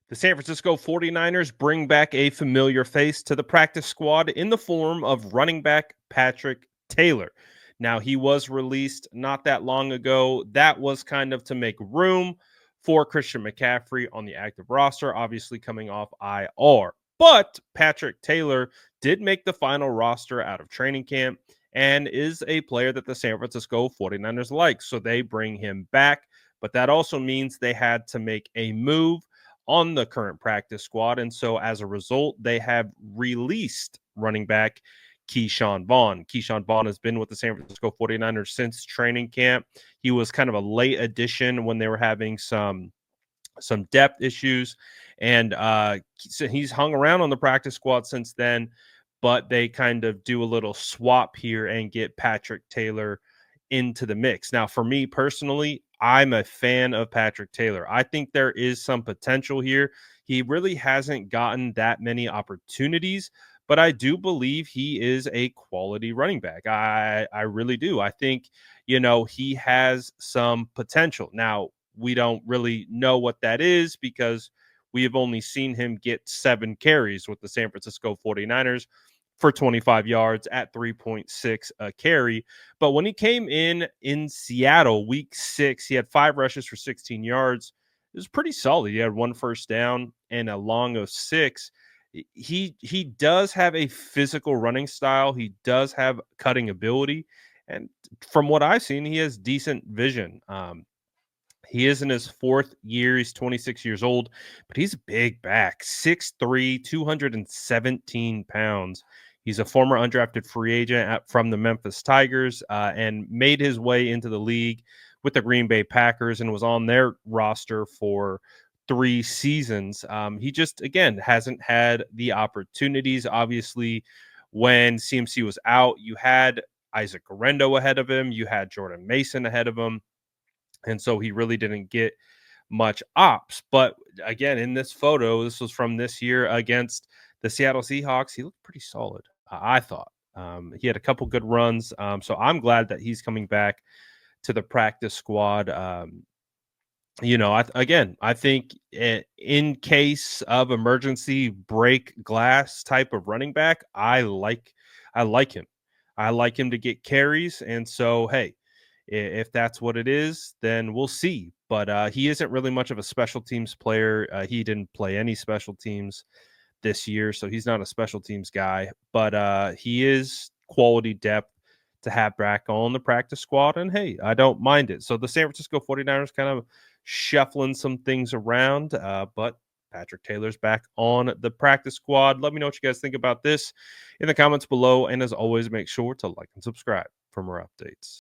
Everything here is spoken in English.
The San Francisco 49ers bring back a familiar face to the practice squad in the form of running back Patrick Taylor. Now, he was released not that long ago. That was kind of to make room for Christian McCaffrey on the active roster, obviously coming off IR. But Patrick Taylor did make the final roster out of training camp and is a player that the San Francisco 49ers like. So they bring him back. But that also means they had to make a move on the current practice squad. And so as a result, they have released running back Keyshawn Vaughn. Keyshawn Vaughn has been with the San Francisco 49ers since training camp. He was kind of a late addition when they were having some depth issues. And so he's hung around on the practice squad since then, but they kind of do a little swap here and get Patrick Taylor into the mix. Now, for me personally, I'm a fan of Patrick Taylor. I think there is some potential here. He really hasn't gotten that many opportunities, but I do believe he is a quality running back. I really do. I think, he has some potential. Now, we don't really know what that is because we have only seen him get 7 carries with the San Francisco 49ers for 25 yards at 3.6 a carry. But when he came in Seattle week 6, he had 5 rushes for 16 yards. It was pretty solid. He had 1 first down and a long of 6. He does have a physical running style. He does have cutting 'ability. And from what I've seen, he has decent vision. He is in his 4th year. He's 26 years old, but he's a big back, 6'3", 217 pounds. He's a former undrafted free agent from the Memphis Tigers and made his way into the league with the Green Bay Packers and was on their roster for 3 seasons. He just, again, hasn't had the opportunities. Obviously, when CMC was out, you had Isaac Guerrero ahead of him. You had Jordan Mason ahead of him. And so he really didn't get much ops. But again, in this photo, this was from this year against the Seattle Seahawks. He looked pretty solid, I thought. He had a couple good runs. So I'm glad that he's coming back to the practice squad. I think in case of emergency break glass type of running back, I like him. I like him to get carries. And so, hey, if that's what it is, then we'll see. But he isn't really much of a special teams player. He didn't play any special teams this year, so he's not a special teams guy. But he is quality depth to have back on the practice squad. And hey, I don't mind it. So the San Francisco 49ers kind of shuffling some things around, but Patrick Taylor's back on the practice squad. Let me know what you guys think about this in the comments below. And as always, make sure to like and subscribe for more updates.